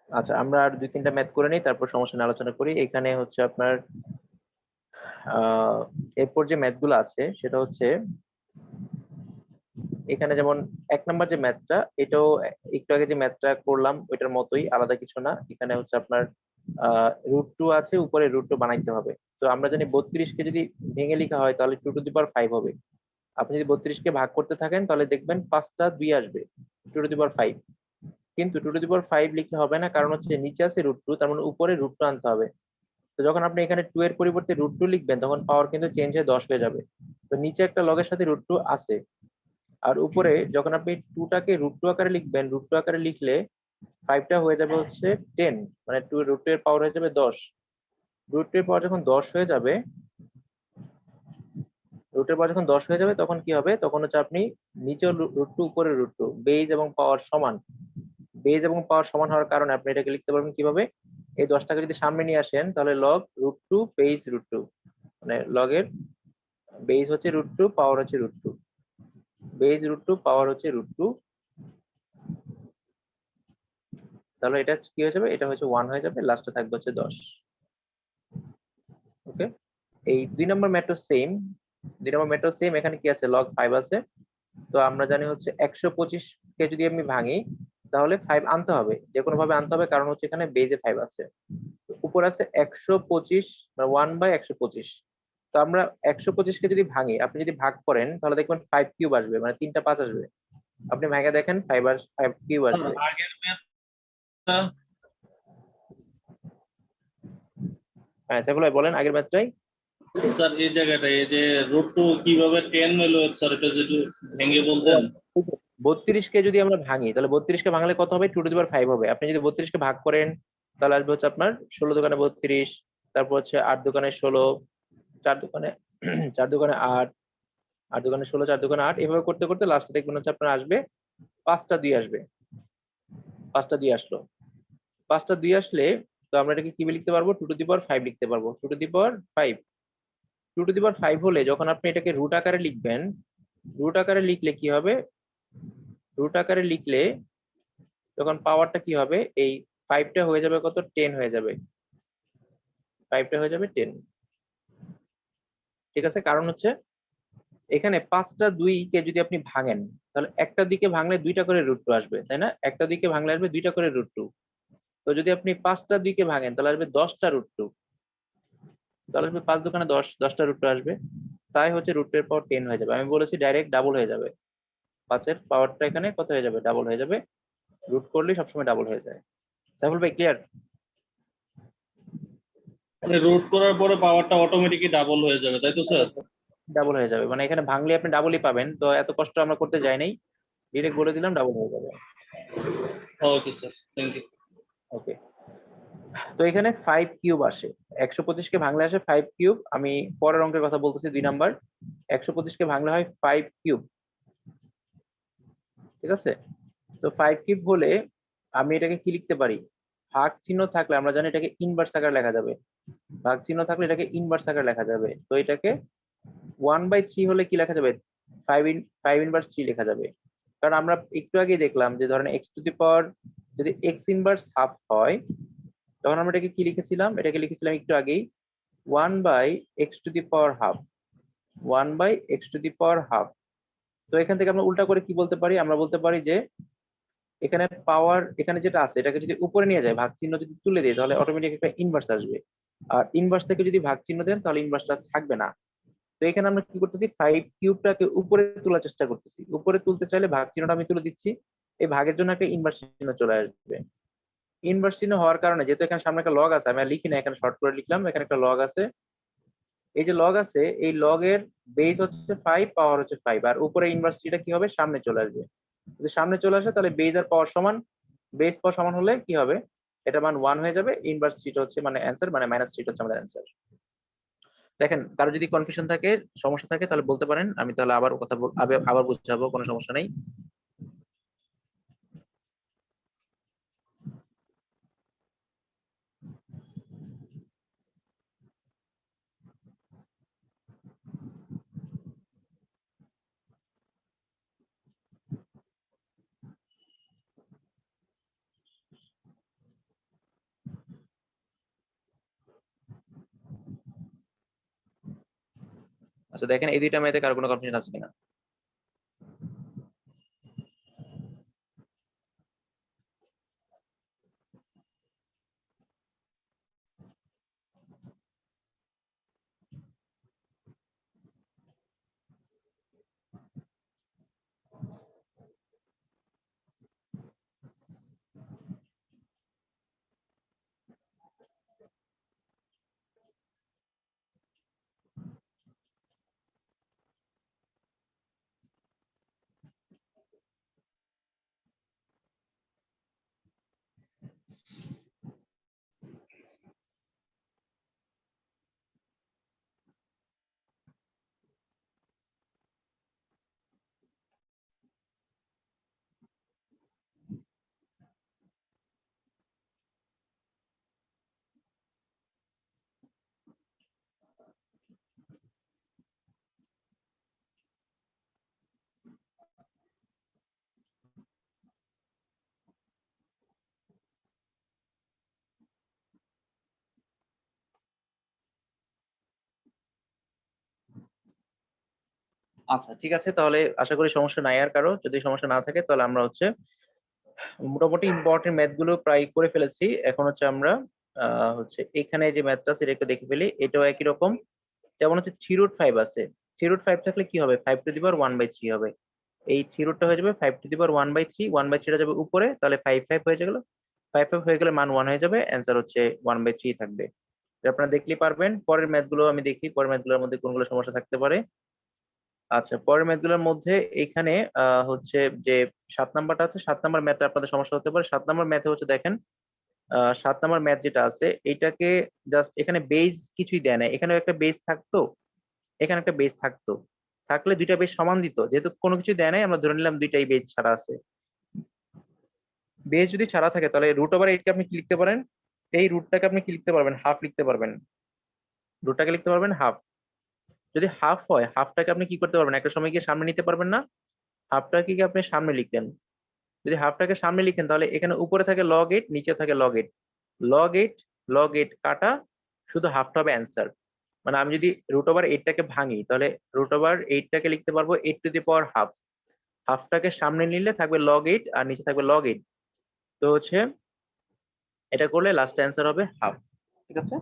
আচ্ছা, আমরা আর দুই তিনটা ম্যাথ করে নিই, তারপর সমস্যা নিয়ে আলোচনা করি। এখানে হচ্ছে আপনার এরপর যে ম্যাথগুলো আছে সেটা হচ্ছে এখানে যেমন 1 নাম্বার যে ম্যাথটা, এটাও একটু আগে যে ম্যাথটা করলাম ওইটার মতোই, আলাদা কিছু না। এখানে হচ্ছে আপনার √2 আছে, উপরে √2 বানাইতে হবে। তো আমরা জানি 32 কে যদি ভেঙে লেখা হয় তাহলে 2⁵ হবে। আপনি যদি 32 কে ভাগ করতে থাকেন তাহলে দেখবেন 5টা 2 আসবে, 2⁵। কিন্তু 2⁵ লিখলে হবে না, কারণ হচ্ছে নিচে আছে √2, তার মানে উপরে √2 আনতে হবে। তো যখন আপনি এখানে 2 এর পরিবর্তে √2 লিখবেন তখন পাওয়ার কিন্তু চেঞ্জ হয়ে 10 হয়ে যাবে। তো নিচে একটা লগের সাথে √2 আছে, আর উপরে যখন আপনি 2টাকে √2 আকারে লিখবেন, √2 আকারে লিখলে 5টা হয়ে যাবে হচ্ছে 10, মানে √2 এর পাওয়ার হয়ে যাবে 10। √2 এর পাওয়ার যখন 10 হয়ে যাবে, √2 এর পাওয়ার যখন 10 হয়ে যাবে তখন কি হবে, তখন হচ্ছে আপনি নিচে √2 উপরে √2, বেজ এবং পাওয়ার সমান। বেজ এবং পাওয়ার সমান হওয়ার কারণে আপনি এটাকে লিখতে পারবেন কিভাবে, এই 10টাকে যদি সামনে নিয়ে আসেন তাহলে লগ √2 বেজ √2, মানে লগের বেজ হচ্ছে √2, পাওয়ার হচ্ছে √2, বেজ √2 পাওয়ার হচ্ছে √2। তাহলে এটা কি হয়ে যাবে, এটা হচ্ছে 1 হয়ে যাবে, লাস্টে থাকবে হচ্ছে 10। ওকে, এই 2 নম্বর ম্যাথড সেম। 2 নম্বর ম্যাথড সেম, এখানে কি আছে, লগ 5 আছে। তো আমরা জানি হচ্ছে 125 কে যদি আমি ভাঙি তাহলে 5 আনতে হবে, যে কোনো ভাবে আনতে হবে, কারণ হচ্ছে এখানে বেজে 5 আছে। তো উপর আছে 125, মানে 1/125। তো আমরা 125 কে যদি ভাঙি, আপনি যদি ভাগ করেন তাহলে দেখবেন 5³ আসবে, মানে 3টা 5 আসবে। আপনি ভাঙে দেখেন 5³ স্যার আসবে। আগের ম্যাথটা, হ্যাঁ সাইফুল ভাই বলেন আগের ম্যাথটাই। স্যার এই জায়গাটা এই যে √2 কিভাবে 10 এলো স্যার, এটা যদি ভেঙে ও, বলতেন। 32 কে যদি আমরা ভাঙি তাহলে 32 কে ভাঙলে কত হবে, 2⁵ হবে। আপনি যদি 32 কে ভাগ করেন তাহলে আসবে হচ্ছে আপনার 16 × 32, তারপর হচ্ছে 8×16, 4×, 4×8, 8×16, 4×8, এভাবে করতে করতে লাস্টে দেখবেন হচ্ছে আপনার আসবে 5টা 2 আসবে। 5টা 2 আসলো। 5টা 2 আসলে তো আমরা এটাকে কি লিখতে পারবো, 2⁵ লিখতে পারবো। 2⁵, 2⁵ হলে যখন আপনি এটাকে রুট আকারে লিখবেন, রুট আকারে লিখলে কি হবে, রুট আকারে লিখলে তখন পাওয়ারটা কি হবে, এই 5টা হয়ে যাবে কত, 10 হয়ে যাবে। 5টা হয়ে যাবে 10। ঠিক আছে, কারণ হচ্ছে এখানে 5টা 2 কে যদি আপনি ভাঙেন তাহলে একটা দিকে ভাঙলে 2টা করে √2 আসবে, তাই না? একটা দিকে ভাঙলে আসবে 2টা করে √2। তো যদি আপনি 5টা 2 কে ভাঙেন তাহলে আসবে 10টা √2। তাহলে আসবে 5×2 = 10, 10টা √2 আসবে। তাই হচ্ছে √2 এর পাওয়ার 10 হয়ে যাবে। আমি বলেছি ডাইরেক্ট ডাবল হয়ে যাবে, 5 এর পাওয়ারটা এখানে কত হয়ে যাবে, ডাবল হয়ে যাবে। রুট করলে সবসময় ডাবল হয়ে যায়। সাইফুল ভাই ক্লিয়ার? মানে রুট করার পরে পাওয়ারটা অটোমেটিকলি ডাবল হয়ে যাবে, তাই তো স্যার? ডাবল হয়ে যাবে, মানে এখানে ভাঙলে আপনি ডাবলই পাবেন, তো এত কষ্ট আমরা করতে যাই নাই, ডিরেক্ট বলে দিলাম ডাবল হয়ে যাবে। Okay sir, thank you. Okay, তো এখানে 5³ আসে। 125 কে ভাঙলে আসে 5³। আমি পরের অঙ্কের কথা বলতেছি, 2 নাম্বার। 125 কে ভাঙলে হয় 5³। ঠিক আছে, তো 5³ হলে আমি এটাকে কি লিখতে পারি, ভাগ চিহ্ন থাকলে আমরা জানি এটাকে ইনভার্স আকারে লেখা যাবে। ভাগ চিহ্ন থাকলে এটাকে ইনভার্স আকারে লেখা যাবে। তো এটাকে 1/3 হলে কি লেখা যাবে, 5 ইনভার্স 3 লেখা যাবে। কারণ আমরা একটু আগে দেখলাম যে ধরেন x⁻, যদি x⁻½ হয় তখন আমরা এটাকে কি লিখেছিলাম, এটাকে লিখেছিলাম একটু আগেই 1/x⁻², 1/x⁻²। তো এখান থেকে আমরা উল্টা করে কি বলতে পারি, আমরা বলতে পারি যে এখানে পাওয়ার, এখানে যেটা আছে এটাকে যদি উপরে নিয়ে যায়, ভাগ চিহ্ন যদি তুলে দেয় তাহলে অটোমেটিক একটা ইনভার্স আসবে। আর ইনভার্স থেকে যদি ভাগ চিহ্ন দেন তাহলে ইনভার্সটা থাকবে না। তো এখানে আমরা কি করতেছি, 5³ উপরে তোলার চেষ্টা করতেছি। উপরে তুলতে চাইলে ভাগ চিহ্নটা আমি তুলে দিচ্ছি, এই ভাগের জন্য একটা ইনভার্স চিহ্ন চলে আসবে। ইনভার্স চিহ্ন হওয়ার কারণে যেহেতু এখানে সামনে একটা লগ আছে, আমি আর লিখি না, এখানে শর্ট করে লিখলাম, এখানে একটা লগ আছে। এই যে লগ আছে, এই লগের বেস হচ্ছে 5, পাওয়ার হচ্ছে 5, আর উপরে ইনভার্স চিহ্নটা কি হবে, সামনে চলে আসবে। যদি সামনে চলে আসে তাহলে বেস আর পাওয়ার সমান। বেস পাওয়ার সমান হলে কি হবে, এটা মান 1 হয়ে যাবে। ইনভার্স থ্রিটা হচ্ছে মানে অ্যান্সার, মানে -3 হচ্ছে আমাদের অ্যান্সার। দেখেন কারো যদি কনফিউশন থাকে, সমস্যা থাকে তাহলে বলতে পারেন, আমি তাহলে আবার কথা আবার বুঝাবো, কোনো সমস্যা নাই। আচ্ছা দেখেন এই দুইটা ম্যাথে কার কোনো কনফিউশন আছে কিনা। আচ্ছা ঠিক আছে, তাহলে আশা করি সমস্যা নাই আর কারো। যদি সমস্যা না থাকে তাহলে আমরা হচ্ছে মোটামুটি ইম্পর্টেন্ট ম্যাথ গুলো প্রায় করে ফেলেছি। এখন হচ্ছে আমরা হচ্ছে এখানে যে ম্যাথটা সেটা একটু দেখে ফেলি। এটাও একই রকম, যেমন হচ্ছে 3√5 আছে। 3√5 থাকলে কি হবে, 5⁻1/3 হবে। এই 3 হয়ে যাবে 5⁻1/3, 1/3 যাবে উপরে, তাহলে 5 হয়ে গেল। 5 হয়ে গেলে মান 1 হয়ে যাবে, অ্যান্সার হচ্ছে 1/3 থাকবে। এটা আপনারা দেখলেই পারবেন। পরের ম্যাথ গুলো আমি দেখি, পরের ম্যাথ গুলোর মধ্যে কোনগুলো সমস্যা থাকতে পারে। আচ্ছা পরের ম্যাথগুলোর মধ্যে এখানে হচ্ছে যে 7 নাম্বারটা আছে, 7 নাম্বার ম্যাথে আপনাদের সমস্যা হতে পারে। 7 নাম্বার ম্যাথে হচ্ছে দেখেন, 7 নাম্বার ম্যাথ যেটা আছে এটাকে জাস্ট এখানে বেস কিছুই দেয় না, এখানে একটা বেস থাকতো, এখানে একটা বেস থাকতো, থাকলে দুইটা বেস সমান দিত। যেহেতু কোনো কিছু দেয় নাই, আমরা ধরে নিলাম দুইটাই বেস ছাড়া আছে। বেস যদি ছাড়া থাকে তাহলে √8 কে আপনি কি লিখতে পারেন, এই রুটটাকে আপনি কি লিখতে পারবেন, হাফ লিখতে পারবেন। রুটটাকে লিখতে পারবেন হাফ। যদি হাফ হয়, হাফটাকে আপনি কি করতে পারবেন, একটা সময় গিয়ে সামনে নিতে পারবেন না। হাফটাকে কি আপনি সামনে লিখলেন, যদি হাফটাকে সামনে লিখেন তাহলে এখানে উপরে থাকে log 8, নিচে থাকে log 8। log 8 কাটা, শুধু হাফটা হবে অ্যান্সার। মানে আমি যদি √8টাকে ভাঙি তাহলে √8টাকে লিখতে পারবো 8 টু দি পাওয়ার হাফ। হাফটাকে সামনে নিলে থাকবে log 8 আর নিচে থাকবে log 8। তো হচ্ছে এটা করলে লাস্ট অ্যান্সার হবে হাফ। ঠিক আছে।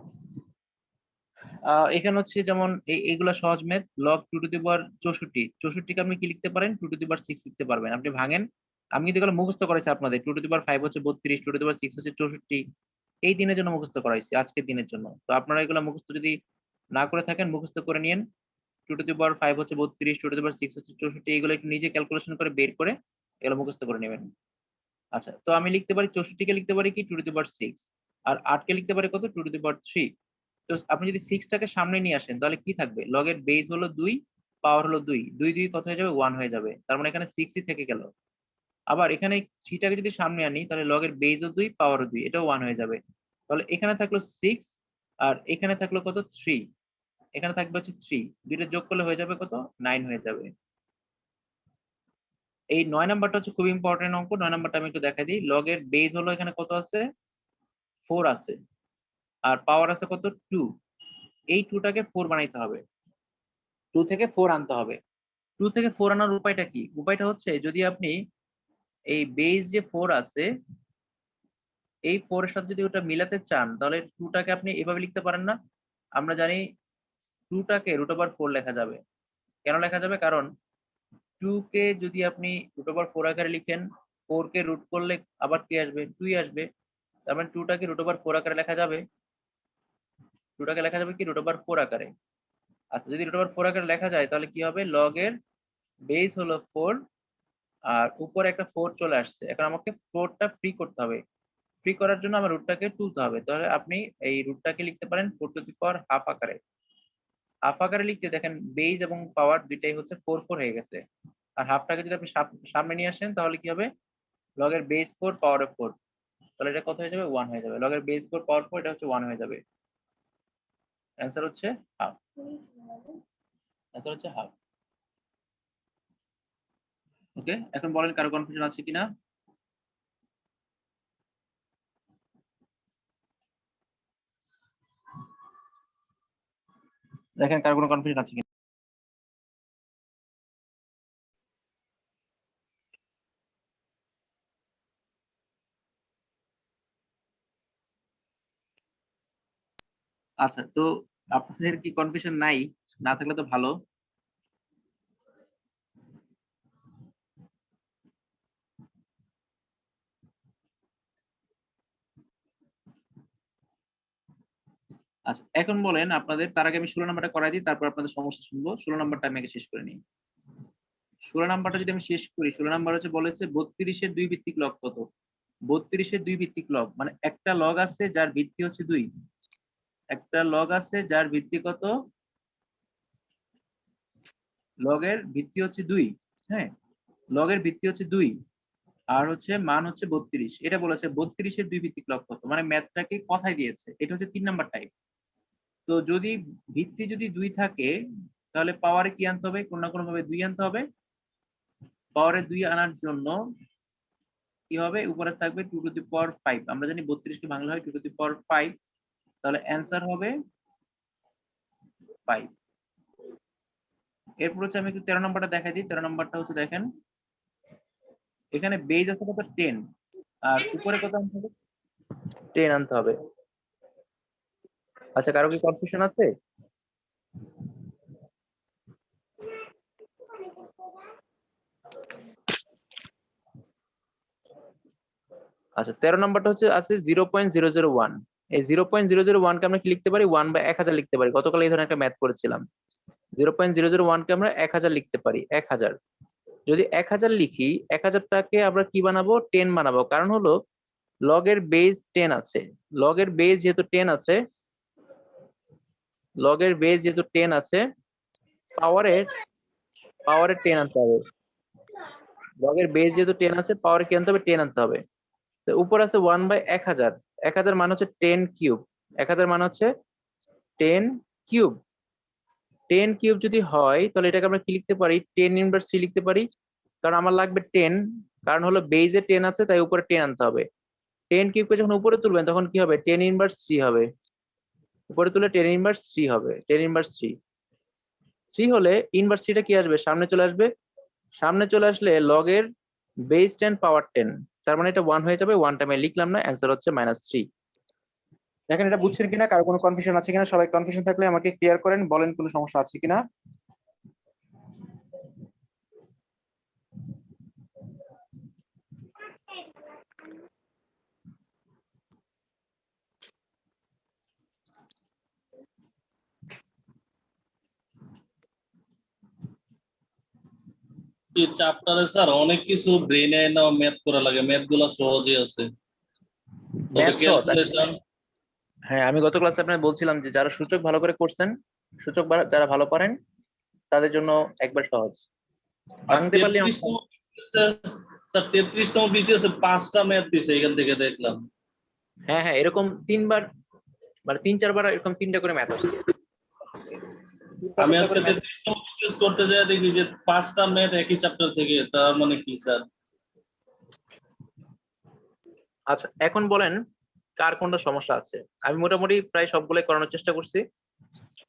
এখানে হচ্ছে যেমন এইগুলা সহজ ম্যাথ। log 2 টু দি পাওয়ার 64, 64কে আপনি কি লিখতে পারেন, 2 টু দি পাওয়ার 6 লিখতে পারবেন। আপনি ভাঙেন, আমি কিন্তু এগুলো মুখস্থ করাইছি আপনাদের। 2 টু দি পাওয়ার 5 হচ্ছে 32, 2 টু দি পাওয়ার 6 হচ্ছে 64। এই দিনের জন্য মুখস্থ করাইছি, আজকের দিনের জন্য। তো আপনারা এগুলো মুখস্থ যদি না করে থাকেন মুখস্থ করে নিন। 2 টু দি পাওয়ার 5 হচ্ছে 32, 2 টু দি পাওয়ার 6 হচ্ছে 64, এইগুলো একটু নিজে ক্যালকুলেশন করে বের করে এগুলো মুখস্থ করে নেবেন। আচ্ছা তো আমি লিখতে পারি 64কে লিখতে পারি কি 2 টু দি পাওয়ার 6, আর 8কে লিখতে পারি কত, 2 টু দি পাওয়ার 3। তো আপনি যদি 6টাকে সামনে নিয়ে আসেন তাহলে কি থাকবে, লগের বেস হলো 2, পাওয়ার হলো 2, 2 2 কত হয়ে যাবে, 1 হয়ে যাবে। তার মানে এখানে 6ই থেকে গেল। আবার এখানে 3টাকে যদি সামনে আনি তাহলে লগের বেসও 2, পাওয়ারও 2, এটাও 1 হয়ে যাবে। তাহলে এখানে থাকলো 6 আর এখানে থাকলো কত, 3। এখানে থাকবে হচ্ছে 3, দুইটা যোগ করলে হয়ে যাবে কত, 9 হয়ে যাবে। এই 9 নাম্বারটা হচ্ছে খুব ইম্পর্টেন্ট অঙ্ক। 9 নাম্বারটা আমি একটু দেখাই দিই। লগের বেস হলো এখানে কত আছে, 4 আছে, আর পাওয়ার আছে কত, 2। এই 2টাকে 4 বানাইতে হবে, 2 থেকে 4 আনতে হবে। 2 থেকে 4 আনার উপায়টা কি, উপায়টা হচ্ছে যদি আপনি এই বেস যে 4 আছে, এই 4 এর সাথে যদি ওটা মিলাতে চান তাহলে 2টাকে আপনি এভাবে লিখতে পারেন না। আমরা জানি 2টাকে √4 লেখা যাবে। কেন লেখা যাবে, কারণ 2 কে যদি আপনি √4 আকারে লিখেন, 4 কে রুট করলে আবার কি আসবে, 2 আসবে। তার মানে 2টাকে √4 আকারে লেখা যাবে। 2টাকে লেখা যাবে কি √4 আকারে। আচ্ছা যদি √4 আকারে লেখা যায় তাহলে কি হবে, লগ এর বেস হলো 4 আর উপরে একটা 4 চলে আসছে। এখন আমাকে 4টা ফ্রি করতে হবে। ফ্রি করার জন্য আমার রুটটাকে তুলতে হবে। তাহলে আপনি এই রুটটাকে লিখতে পারেন 4 টু দি পাওয়ার হাফ আকারে। হাফ আকারে লিখতে দেখেন বেস এবং পাওয়ার দুইটাই হচ্ছে 4 4 হয়ে গেছে। আর হাফটাকে যদি আপনি সামনে নিয়ে আসেন তাহলে কি হবে, লগের বেস 4, পাওয়ার 4, তাহলে এটা কত হয়ে যাবে, 1 হয়ে যাবে। লগের বেস 4, পাওয়ার 4, এটা হচ্ছে 1 হয়ে যাবে। অ্যান্সার হচ্ছে হাফ। অ্যান্সার হচ্ছে হাফ। ওকে, এখন বলেন কারো কনফিউশন আছে কিনা। দেখেন কারো কোনো কনফিউশন আছে কিনা। আচ্ছা, তো আপনাদের কি কনফিউশন নাই? না থাকলে তো ভালো। আচ্ছা, এখন বলেন আপনাদের, তার আগে আমি 16 নাম্বারটা করাই দিই, তারপর আপনাদের সমস্যা শুনবো। 16 নাম্বারটা আমি আগে শেষ করে নিই। 16 নাম্বারটা যদি আমি শেষ করি, 16 নাম্বার হচ্ছে বলেছে 32 এর 2 ভিত্তিক লব কত? 32 এর 2 ভিত্তিক লব মানে একটা লগ আছে যার ভিত্তি হচ্ছে 2। একটা লগ আছে যার ভিত্তি কত? লগের ভিত্তি হচ্ছে 2। হ্যাঁ, লগের ভিত্তি হচ্ছে 2 আর হচ্ছে মান হচ্ছে 32। এটা বলেছে 32 এর 2 ভিত্তিক লব কত? মানে ম্যাথটাকে কথায় দিয়েছে। এটা হচ্ছে 3 নাম্বার টাইপ। তো যদি ভিত্তি যদি 2 থাকে তাহলে পাওয়ারে কি আনতে হবে? কোন না কোন ভাবে 2 আনতে হবে। পাওয়ারে 2 আনার জন্য কি হবে? উপরে থাকবে 2 টু দি পাওয়ার 5। আমরা জানি 32 কে ভাঙলে হয় 2 টু দি পাওয়ার 5। তাহলে অ্যান্সার হবে 5। এরপর হচ্ছে আমি একটু 13 নম্বরটা দেখাই দিই। 13 নম্বরটা হচ্ছে দেখেন, এখানে বেজ আছে কত? 10 আর উপরে কত আনতে হবে? 10 আনতে হবে। আচ্ছা, কারো কি কনফিউশন আছে? আচ্ছা, 13 নম্বরটা হচ্ছে আছে 0.001। এই 0.001 কে আমরা কি লিখতে পারি? 1/1000 লিখতে পারি। গতকাল এই ধরনের একটা ম্যাথ করেছিলাম। 0.001 কে আমরা 1000 লিখতে পারি। 1000 যদি 1000 লিখি, 1000টাকে আমরা কি বানাবো? 10 বানাবো। কারণ হলো লগের বেজ 10 আছে। লগের বেজ যেহেতু 10 আছে, লগের বেজ যেহেতু 10 আছে, পাওয়ারের পাওয়ারে 10 আনতে হবে। লগের বেজ যেহেতু 10 আছে, পাওয়ারে কি আনতে হবে? 10 আনতে হবে। তো উপর আছে 1/1000। 1000 মান হচ্ছে 10 কিউব। 1000 মান হচ্ছে 10 কিউব। 10 কিউব যদি হয় তাহলে এটাকে আমরা কি লিখতে পারি? 10 ইনভার্স 3 লিখতে পারি। কারণ আমার লাগবে 10, কারণ হলো বেজে 10 আছে তাই উপরে 10 আনতে হবে। 10 কিউবকে যখন উপরে তুলবেন তখন কি হবে? 10 ইনভার্স 3 হবে। উপরে তুলে 10 ইনভার্স 3 হবে। 10 ইনভার্স 3 3 হলে ইনভার্স 3টা কি আসবে? সামনে চলে আসবে। সামনে চলে আসলে লগের বেস 10 পাওয়ার 10, তার মানে এটা 1 হয়ে যাবে। 1টা আমি লিখলাম না, অ্যান্সার হচ্ছে -3। দেখেন এটা বুঝছেন কিনা, কারো কোনো কনফিউশন আছে কিনা? সবাই কনফিউশন থাকলে আমাকে ক্লিয়ার করেন, বলেন কোনো সমস্যা আছে কিনা। এই চ্যাপ্টারে স্যার অনেক কিছু ব্রেনে না ম্যাথ করা লাগে, ম্যাথ গুলা সহজে আছে, তবে ম্যাথ সহজ। ক্যালকুলেশন। হ্যাঁ, আমি গত ক্লাসে আপনাকে বলছিলাম যে যারা সূচক ভালো করে করছেন, সূচক যারা ভালো পারেন তাদের জন্য একবার সহজ। আর ভাঙতে পারলে 33তম স্যার, 33তম বিসিএস 5টা ম্যাথ দিছে এখান থেকে দেখলাম। হ্যাঁ হ্যাঁ, এরকম 3 বার মানে 3-4 বার এরকম 3টা করে ম্যাথ আসছে। তিনটা আমি চারটা আজকে করে ম্যাথ। 33তম বিসিএস করতে যাই দেখি যে 5টা ম্যাথ একই চ্যাপ্টার থেকে, তার মানে কি স্যার? আচ্ছা, এখন বলেন কার কোনটা সমস্যা আছে। আমি মোটামুটি প্রায় সবগুলোই করানোর চেষ্টা করছি।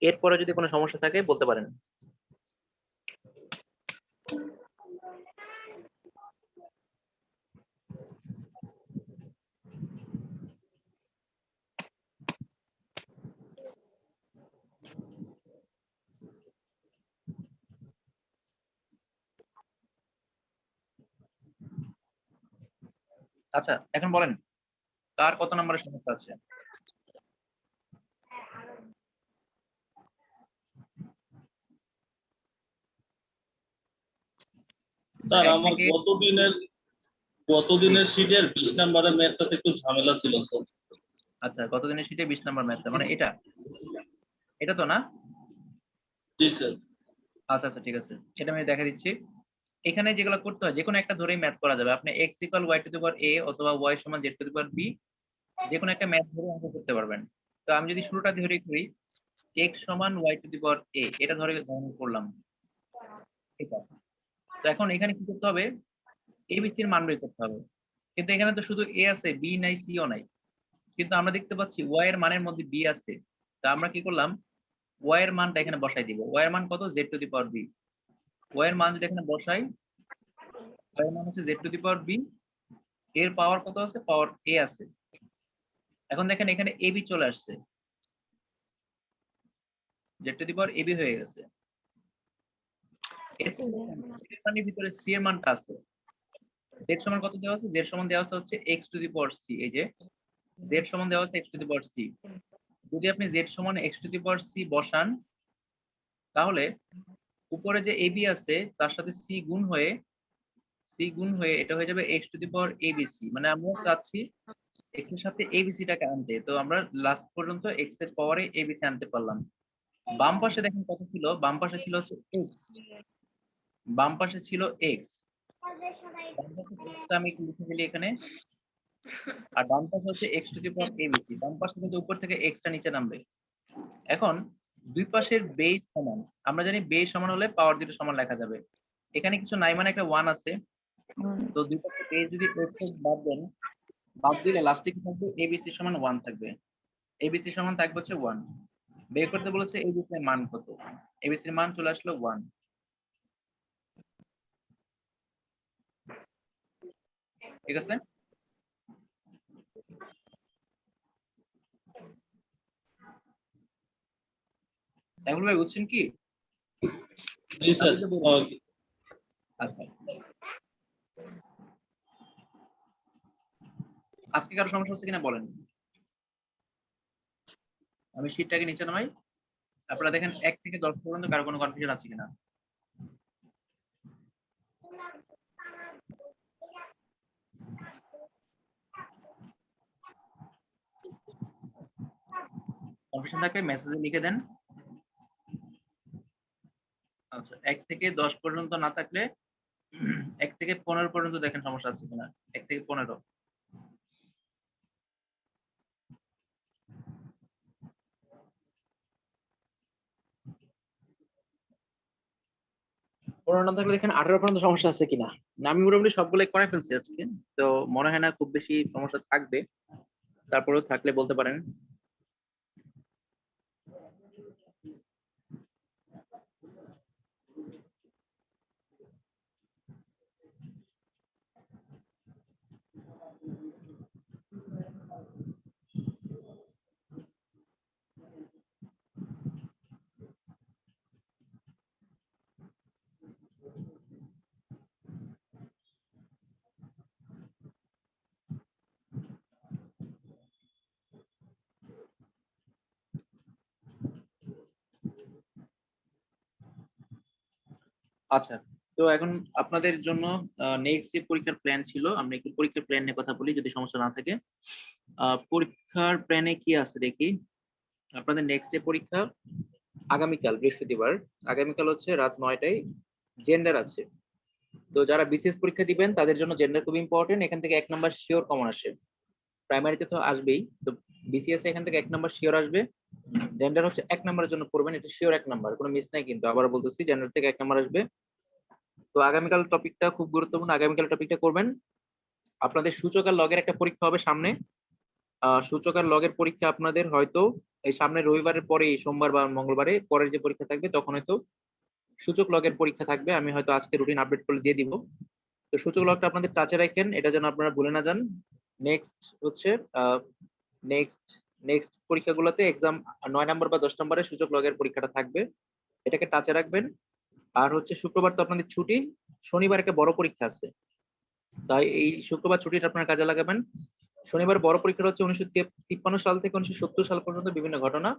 এরপরে যদি কোনো সমস্যা থাকে বলতে পারেন। আচ্ছা, এখন বলেন কার কত নম্বরের সমস্যা আছে। স্যার এক আমার থেকে জি। গতদিনের শীটের 20 নাম্বারের ম্যাথটাতে একটু ঝামেলা ছিল স্যার। আচ্ছা, গতদিনের শীটে 20 নম্বর ম্যাথটা মানে এটা এটা তো না? জি স্যার। আচ্ছা আচ্ছা, ঠিক আছে, এটা আমি দেখা দিচ্ছি। এখানে যেগুলো করতে হয় যে কোনো একটা ধরেই ম্যাথ করা যাবে। আপনি x equal y two the power a অথবা y সমান z two the power b, যে কোনো একটা ম্যাথ ধরে অঙ্ক করতে পারবেন। তো আমি যদি শুরুটা ধরে করি, x সমান y two the power a, এটা ধরে ধারণা করলাম। এটা, তো এখন এখানে কি করতে হবে? abc এর মান বের করতে হবে। কিন্তু এখানে তো শুধু a আছে, b নাই, c ও নাই। কিন্তু আমরা দেখতে পাচ্ছি y এর মানের মধ্যে b আছে। তা আমরা কি করলাম? y এর মানটা এখানে বসাই দিব। y এর মান কত? z two the power b। y এর মান যদি এখানে বসাই, y এর মান হচ্ছে z two the power b। এর পাওয়ার কত আছে? পাওয়ার a আছে। এখন দেখেন এখানে ab চলে আসছে। Z to the power AB হয়ে গেছে। এর পানির ভিতরে সি এর মানটা আছে, জেড সমান কত দেওয়া আছে? জেড সমান দেওয়া আছে হচ্ছে x to the power C. এই যে জেড সমান দেওয়া আছে X to the power C. যদি আপনি জেড সমান X to the power C বসান, তাহলে উপরে যে এবি আছে তার সাথে সি গুণ হয়ে এটা হয়ে যাবে x to the power ABC. মানে আমরা চাচ্ছি এক্স এর সাথে এবিসি টাকে আনতে, তো আমরা লাস্ট পর্যন্ত এক্স এর পাওয়ারে এবিসি আনতে পারলাম। বাম পাশে দেখেন কত ছিল? বাম পাশে ছিল হচ্ছে এক্স, বাম পাশে ছিল এক্স। আমি একটু লিখে ফেলি এখানে। আর ডান পাশে হচ্ছে x to the power ABC. ডান পাশে কিন্তু উপর থেকে এক্সটা নিচে নামবে। এখন দুই পাশের বেস সমান, আমরা জানি বেস সমান হলে পাওয়ার দুটো সমান লেখা যাবে। এখানে কিছু নাই মানে একটা 1 আছে, তো দুই পাশের বেস যদি বাদ দেন, বাদ দিলে লাস্টে কি থাকবে? এবিসি সমান 1 থাকবে। এবিসি সমান থাকবে হচ্ছে 1। বের করতে বলেছে এবিসি এর মান কত। এবিসি এর মান চলে আসলো 1। ঠিক আছে? সাইফুল ভাই বুঝছেন কি? জি স্যার। ওকে। আচ্ছা, আজকে কারো সমস্যা হচ্ছে কিনা বলেন। আমি শীটটাকে নিচে নামাই, আপনারা দেখেন 1 থেকে 10 পর্যন্ত কারো কোনো কনফিউশন আছে কিনা। কনফিউশন থাকলে মেসেজে লিখে দেন। আচ্ছা, 1 থেকে 10 পর্যন্ত না থাকলে 1 থেকে 15 পর্যন্ত দেখেন সমস্যা আছে কিনা। 1 থেকে 15। না থাকলে দেখেন 18 পর্যন্ত সমস্যা আছে কিনা। না, আমি মোটামুটি সবগুলো করে ফেলছি আজকে, তো মনে হয় না খুব বেশি সমস্যা থাকবে। তারপরেও থাকলে বলতে পারেন। আচ্ছা, তো এখন আপনাদের জন্য নেক্সট যে পরীক্ষার প্ল্যান ছিল, আমরা একটু পরীক্ষার প্ল্যান নিয়ে কথা বলি যদি সমস্যা না থাকে। পরীক্ষার প্ল্যানে কি আছে দেখি। আপনাদের নেক্সট ডে পরীক্ষা আগামীকাল বৃহস্পতিবার। আগামীকাল হচ্ছে রাত 9টায় জেন্ডার আছে। তো যারা বিসিএস পরীক্ষা দিবেন তাদের জন্য জেন্ডার খুব ইম্পর্টেন্ট। এখান থেকে 1 নাম্বার শিওর কমন আসে, প্রাইমারিতে তো আসবেই, তো বিসিএস এখান থেকে 1 নাম্বার শিওর আসবে। জেন্ডার হচ্ছে 1 নাম্বারের জন্য পড়বেন, এটা শিওর 1 নাম্বার, কোনো মিস নাই কিন্তু। আবার বলতেছি, জেন্ডার থেকে 1 নাম্বার আসবে। তো আগামীকাল টপিকটা খুব গুরুত্বপূর্ণ, আগামীকাল টপিকটা করবেন। আপনাদের সূচক আর লগের একটা পরীক্ষা হবে সামনে। সূচক আর লগের পরীক্ষা আপনাদের হয়তো এই সামনে রবিবারের পরে, সোমবার বা মঙ্গলবারে পরের যে পরীক্ষা থাকবে তখন হয়তো সূচক লগের পরীক্ষা থাকবে। আমি হয়তো আজকে রুটিন আপডেট করে দিয়ে দিব। তো সূচক লগটা আপনাদের টাচে রাখেন, এটা যেন আপনারা ভুলে না যান। নেক্সট হচ্ছে নেক্সট নেক্সট পরীক্ষাগুলোতে এক্সাম 9 নাম্বার বা 10 নম্বরের সূচক লগের পরীক্ষাটা থাকবে, এটাকে টাচে রাখবেন। আর হচ্ছে শুক্রবার তো আপনাদের ছুটি, শনিবার একটা বড় পরীক্ষা আছে, তাই এই শুক্রবার ছুটিটা আপনারা কাজে লাগাবেন। শনিবার বড় পরীক্ষা হচ্ছে 1953 সাল থেকে 1970 সাল পর্যন্ত বিভিন্ন ঘটনা।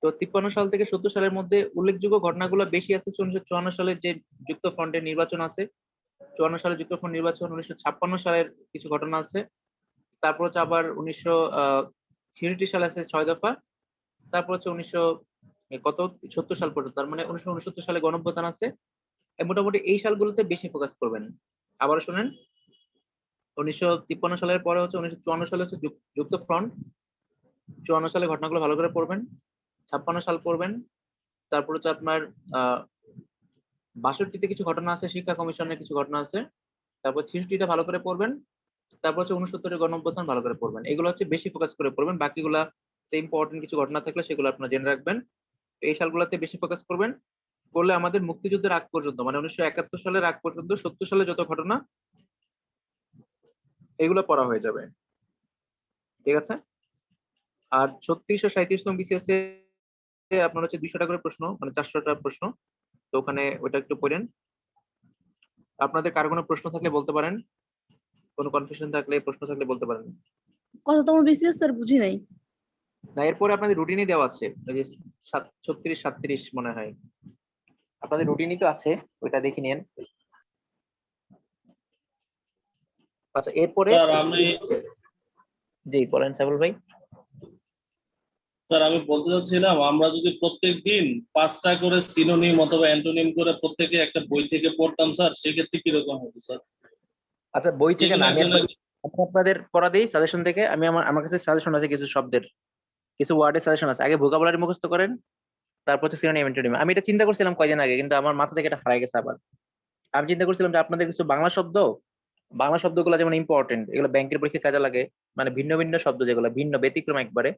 তো 53 সাল থেকে 70 সালের মধ্যে উল্লেখযোগ্য ঘটনাগুলো বেশি আছে 1954 সালের যে যুক্ত ফ্রন্টের নির্বাচন আছে, 54 সালে যুক্ত ফ্রন্ট নির্বাচন, 1956 সালের কিছু ঘটনা আছে। তারপর হচ্ছে আবার 1966 সালে আছে 6 দফা। তারপর হচ্ছে 70 সাল পর্যন্ত, তার মানে 1969 সালে গণঅভ্যুত্থান আছে। মোটামুটি এই সালগুলোতে বেশি ফোকাস করবেন। আবার শুনেন, 1953 সালের পরে হচ্ছে 1954 সালে হচ্ছে যুক্ত ফ্রন্ট। 54 সালে ঘটনাগুলো ভালো করে পড়বেন। 56 সাল পড়বেন। তারপর হচ্ছে আপনার 62তে কিছু ঘটনা আছে, শিক্ষা কমিশনের কিছু ঘটনা আছে। তারপর 66টা ভালো করে পড়বেন। তারপর হচ্ছে 69-এর গণঅভ্যুত্থান ভালো করে পড়বেন। এগুলো হচ্ছে বেশি ফোকাস করে পড়বেন। বাকিগুলা ইম্পর্টেন্ট কিছু ঘটনা থাকলে সেগুলো আপনারা জেনে রাখবেন। এই সালগুলোতে বেশি ফোকাস করবেন। করলে আমাদের মুক্তিযুদ্ধের আগ পর্যন্ত, মানে 1971 সালের আগ পর্যন্ত 70 সালে যত ঘটনা, এগুলো পড়া হয়ে যাবে। ঠিক আছে? আর 36 ও 37তম বিসিএস আপনার হচ্ছে 200টা করে প্রশ্ন, মানে 400টা প্রশ্ন। তো ওখানে ওটা একটু পড়েন। আপনাদের কারো কোনো প্রশ্ন থাকলে বলতে পারেন, কোনো কনফিউশন থাকলে, প্রশ্ন থাকলে বলতে পারেন। কততম বিসিএস স্যার বুঝি নাই। না, এরপরে আপনাদের রুটিনই দেওয়া আছে, ওই যে 36 37 মনে হয় আপনাদের রুটিনই তো আছে, ওইটা দেখে নিন। আচ্ছা, এরপরে স্যার আমি জি বলেন সাইফুল ভাই। স্যার আমি বলতে চাচ্ছিলাম, আমরা যদি প্রত্যেকদিন 5টা করে সিনোনিম অথবা অ্যান্টোনিম করে প্রত্যেকে একটা বই থেকে পড়তাম স্যার, সেক্ষেত্রে কিরকম হতো স্যার? আচ্ছা, বই থেকে যেকোনো না, আমি একজনের। আপনাদের পড়া দিই সাজেশন থেকে। আমি আমার কাছে সাজেশন আছে কিছু শব্দের, কিছু ওয়ার্ডের সাজেশন আছে। আগে ভোকাবুলারি মুখস্থ করেন, তারপর হচ্ছে সিনোনিম অ্যান্টোনিম। আমি এটা চিন্তা করছিলাম কয়দিন আগে, কিন্তু আমার মাথা থেকে এটা হারাই গেছে আবার। আমি চিন্তা করছিলাম যে আপনাদের কিছু বাংলা শব্দগুলো যেমন ইম্পর্টেন্ট, এগুলো ব্যাংকের পরীক্ষায় কাজে লাগে, মানে ভিন্ন ভিন্ন শব্দ যেগুলো ভিন্ন ব্যতিক্রম একবারে,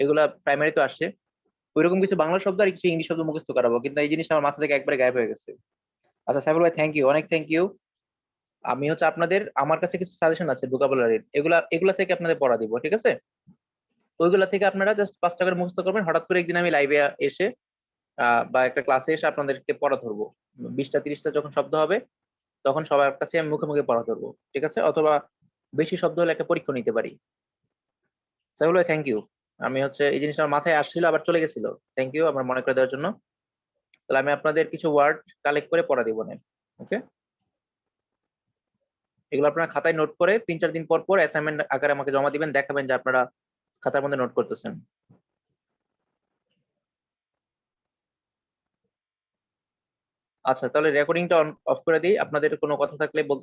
এগুলা প্রাইমারি তো আসছে। ওইরকম কিছু বাংলা শব্দ আর কিছু ইংলিশ শব্দ মুখস্থ করাবো, কিন্তু এই জিনিস আমার মাথা থেকে একবারে গায়েব হয়ে গেছে। আচ্ছা সাইফুল ভাই, থ্যাংক ইউ, অনেক থ্যাংক ইউ। আমি হচ্ছে আপনাদের, আমার কাছে কিছু সাজেশন আছে ভোকাবুলারির, এগুলা থেকে আপনাদের পড়া দিব, ঠিক আছে? ওইগুলা থেকে আপনারা জাস্ট 5 টাকার মুখস্থ করবেন। হঠাৎ করে একদিন আমি লাইভে এসে বা একটা ক্লাসে এসে আপনাদেরকে পড়া ধরবো। 20টা 30টা যখন শব্দ হবে, তখন সবার কাছে আমি মুখে মুখে পড়া ধরবো, ঠিক আছে? অথবা বেশি শব্দ হলে একটা পরীক্ষা নিতে পারি। সাইফুল ভাই, থ্যাংক ইউ। আমি হচ্ছে এই জিনিসটা আমার মাথায় আসছিল, আবার চলে গেছিল। থ্যাংক ইউ আমার মনে করে দেওয়ার জন্য। তাহলে আমি আপনাদের কিছু ওয়ার্ড কালেক্ট করে পড়া দিব না, ওকে? এগুলো আপনারা খাতায় নোট করে 3-4 দিন পর পর অ্যাসাইনমেন্ট আকারে আমাকে জমা দিবেন, দেখাবেন যে আপনারা খাতার মধ্যে নোট করতেছেন। আচ্ছা, তাহলে রেকর্ডিংটা অফ করে দিই। আপনাদের কোনো কথা থাকলে বলতে